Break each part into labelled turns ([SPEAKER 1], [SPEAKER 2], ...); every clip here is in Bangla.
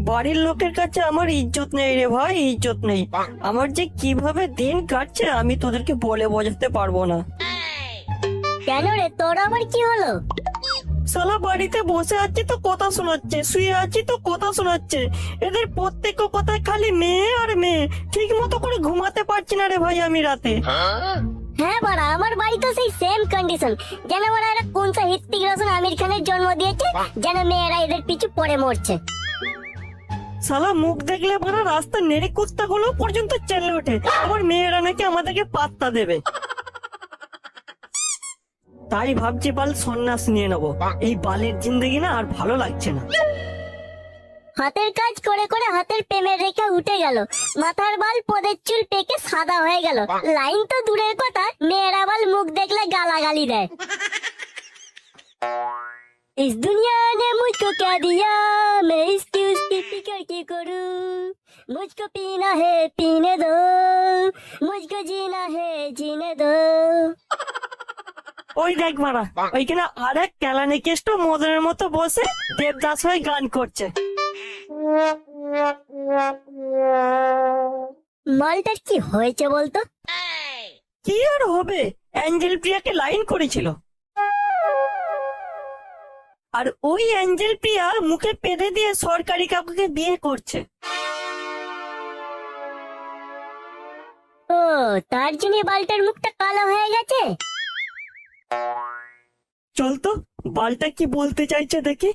[SPEAKER 1] বাড়ির লোকের কাছে আমার ইজ্জত নেই রে ভাই, ইজ্জত নেই। আমার যে কিভাবে দিন কাটছে আমি তোদেরকে বলে বোঝাতে পারবো না।
[SPEAKER 2] কেন রে, তোর আবার কি হলো?
[SPEAKER 1] শালা বাড়িতে বসে আছি তো কথা শোনাচ্ছে, শুয়ে আছি তো কথা শোনাচ্ছে। এদের প্রত্যেক কথায় খালি মেয়ে আর মেয়ে, ঠিক মতো করে ঘুমাতে পারছি না রে ভাই আমি রাতে।
[SPEAKER 2] হ্যাঁ বাড়া, আমার বাড়িতে সেই সেম কন্ডিশন। যেন বাড়া এরা কোন সা হৃত্বিক রোশন আমির খানের জন্ম দিয়েছে, যেন মেয়েরা এদের পিছু পড়ে মরছে।
[SPEAKER 1] শালা মুখ দেখলে বড় রাস্তা নেড়ে কুত্তা গুলো পর্যন্ত চেলে ওঠে, আবার মেয়েরা নাকি আমাদেরকে পাত্তা দেবে। তাই ভাবছি বাল সন্ন্যাস নিয়ে নেবো, এই বালের জিন্দগি না আর ভালো লাগছে না।
[SPEAKER 2] হাতের কাজ করে করে হাতের প্রেমের রেখা উঠে গেল, মাথার বাল পদের চুল পেকে সাদা হয়ে গেল। লাইন তো দূরের কথা, মেয়েরা বাল মুখ দেখলে গালাগালি দেয়। इस दुनिया ने मुझको क्या दिया, मैं इसकी उसकी फिक्र क्यों करूं। मुझको पीना है पीने दो, मुझको जीना है जीने दो।
[SPEAKER 1] ওই দেখ মারা, ওইখানে আরেক কেলানি কেষ্ট মদনের মতো বসে দেবদাস হয়ে গান করছে।
[SPEAKER 2] মালটার কি হয়েছে বলতো?
[SPEAKER 1] কি আর হবে, অ্যাঞ্জেল প্রিয়াকে লাইন করেছিল, আর ওই অ্যাঞ্জেল প্রিয়া মুখে পেঁদে দিয়ে সরকারি কাকুকে বিয়ে করছে।
[SPEAKER 2] ও, তার জন্য বালটার মুখটা কালো হয়ে গেছে।
[SPEAKER 1] চল তো বালটা কি বলতে চাইছে দেখি।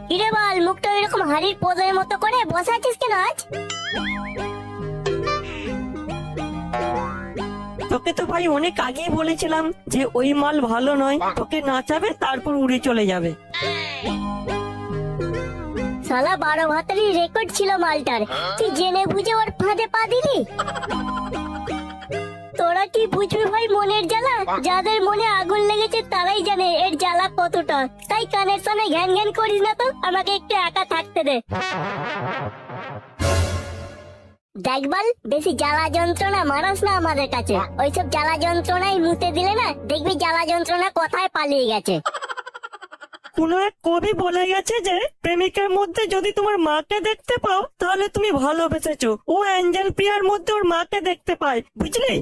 [SPEAKER 2] কিরে বাল, মুখটা এরকম হাড়ির পোদের মতো করে বসে আছিস কেন আজ?
[SPEAKER 1] তোকে তো ভাই অনেক আগেই বলেছিলাম যে ওই মাল ভালো নয়, তোকে নাচাবে তারপর উড়ে চলে যাবে।
[SPEAKER 2] শালা 12 ভাতারই রেকর্ড ছিল মালটার, তুই জেনে বুঝে ওর ফাঁদে পা দিলি। তোরা কি বুঝবি ভাই মনের জ্বালা? যাদের মনে আগুন লেগেছে তারাই জানে এর জ্বালা কতটা। তাই কানের সামনে ঘ্যান ঘ্যান করিস না তো, আমাকে একটু একা থাকতে দে। দেখবাল, বেশি জ্বালা যন্ত্রণা মারাস না আমাদের কাছে। ওইসব জ্বালা যন্ত্রণায় মুতে দিলে না, দেখবি জ্বালা যন্ত্রণা কোথায় পালিয়ে গেছে।
[SPEAKER 1] কোন এক কবি বলে গেছে যে প্রেমিকের মধ্যে যদি তোমার মাকে দেখতে পাও তাহলে তুমি ভালোবেসেছো। ও অ্যাঞ্জেল প্রিয়ার মধ্যে ওর মাকে দেখতে পায়, বুঝলি?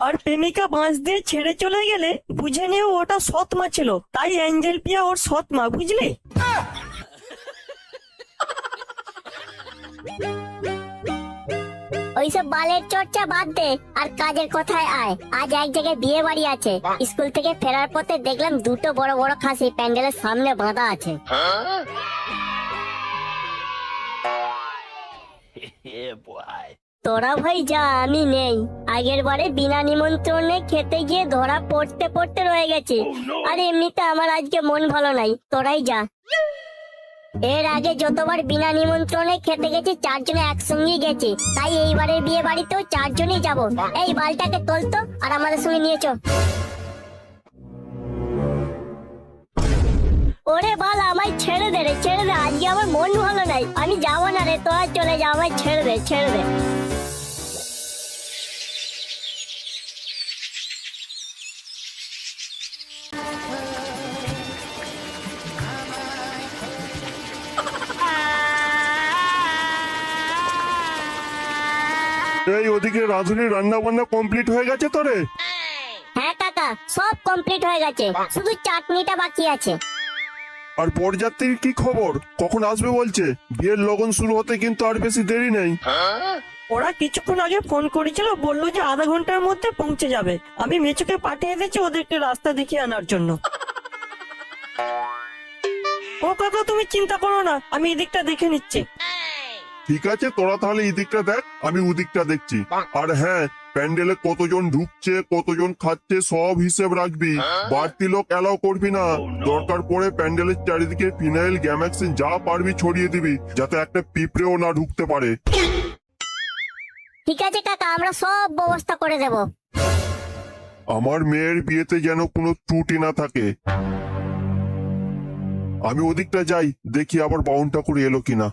[SPEAKER 1] আর প্রেমিকা বাঁশ দিয়ে ছেড়ে চলে গেলে বুঝে নিও ওটা সৎ মা ছিল, তাই অ্যাঞ্জেল প্রিয়া ওর সৎ মা, বুঝলি?
[SPEAKER 2] ওইসব বালের চর্চা বাদ দে আর কাজের কথায় আয়। আজ এক জায়গায় বিয়ে বাড়ি আছে। স্কুল থেকে ফেরার পথে দেখলাম দুটো বড় বড় খাসি প্যান্ডেলের সামনে বাঁধা আছে। তোরা ভাই যা, আমি নেই। আগের বারে বিনা নিমন্ত্রণে খেতে গিয়ে ধরা পড়তে পড়তে রয়ে গেছে। আর এমনিতে আমার আজকে মন ভালো নাই, তোরাই যা। এর আগে যতবার বিনা নিমন্ত্রণে খেতে গেছি 4 জনে একসঙ্গে গেছি, তাই এইবারের বিয়ে বাড়িতেও 4 জনই যাবো। এই বালটাকে তোলতো আর আমাদের সঙ্গে নিয়েছো। ওরে বাল, আমায় ছেড়ে দে রে, ছেড়ে দে। আজকে আমার মন ভালো নাই, আমি যাবো না রে, তোরা চলে যা, আমায় ছেড়ে দে, ছেড়ে দে।
[SPEAKER 3] এই ওদিকে রাঁধুনির রান্না বান্না কমপ্লিট হয়ে গেছে তোরে?
[SPEAKER 2] হ্যাঁ কাকা, সব কমপ্লিট হয়ে গেছে, শুধু চাটনিটা বাকি আছে।
[SPEAKER 3] আর বরযাত্রীর কি খবর, কখন আসবে বলছে? বিয়ের লগন শুরু হতে কিন্তু আর বেশি দেরি নেই।
[SPEAKER 1] ওরা কিছুক্ষণ আগে ফোন করেছিল, বললো যে আধা ঘন্টার মধ্যে পৌঁছে যাবে। আমি মেচুকে পাঠিয়ে দিয়েছি ওদেরকে রাস্তা দেখিয়ে আনার জন্য। ও কাকা তুমি চিন্তা করো না, আমি এদিকটা দেখে নিচ্ছি।
[SPEAKER 3] ঠিক আছে, তোরা তাহলে এদিকটা দেখ, আমি ওদিকটা দেখছি। আর হ্যাঁ, প্যান্ডেলে কতজন ঢুকছে কতজন খাচ্ছে সব হিসেব রাখবি। বাড়তি লোক অ্যালাউ করবি না। দরকার পড়ে প্যান্ডেলের চারিদিকে ফিনাইল গ্যামাক্সিন যা পারবি ছড়িয়ে দিবি, যাতে একটা পিঁপড়েও না ঢুকতে পারে।
[SPEAKER 2] ঠিক আছে কাকা, আমরা সব ব্যবস্থা করে দেব।
[SPEAKER 3] আমার মেয়ের বিয়েতে যেন কোনো ত্রুটি না থাকে। আমি ওদিকটা যাই, দেখি আবার বাউন ঠাকুর এলো কিনা।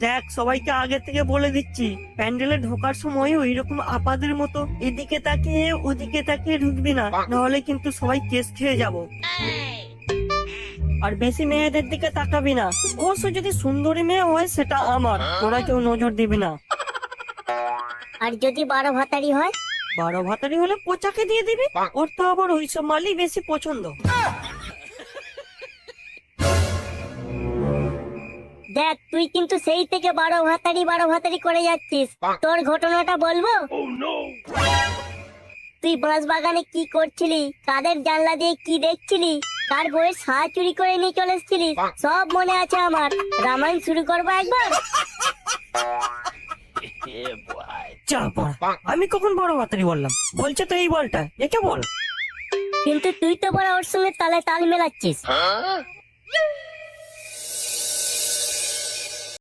[SPEAKER 1] দেখ সবাইকে আগে থেকে বলে দিচ্ছি, প্যান্ডেলে ঢোকার সময় ওই রকম আপাদের মতো এদিকে তাকিয়ে ওদিকে তাকিয়ে ঢুকবি না, নাহলে কিন্তু সবাই কেস খেয়ে যাব। আর বেশি মেয়েদের দিকে তাকাবি না, অবশ্য যদি সুন্দরী মেয়ে হয় সেটা আমার, তোরা কেউ নজর দিবি না।
[SPEAKER 2] আর যদি 12 ভাতারি হয়?
[SPEAKER 1] 12 ভাতারি হলে পোচাকে দিয়ে দিবি, ওর তো আবার ওইসব মালই বেশি পছন্দ।
[SPEAKER 2] দেখ তুই কিন্তু সেই থেকে 12 ভাতারি করে যাচ্ছিস। তোর ঘটনাটা বলবো? তুই বাঁশ বাগানে কি করছিলি, কাদের জানলা দিয়ে কি দেখছিলি, কার বইয়ের সাহা চুরি করে নিয়ে চলে এসেছিলি, সব মনে আছে আমার। রামায়ণ শুরু করবো একবার?
[SPEAKER 1] যা বল, আমি কখন 12 ভাতারি বললাম? বলছে তো এই বলটা, একে বল।
[SPEAKER 2] কিন্তু তুই তো বড় ওর সঙ্গে তালে তাল মেলাচ্ছিস।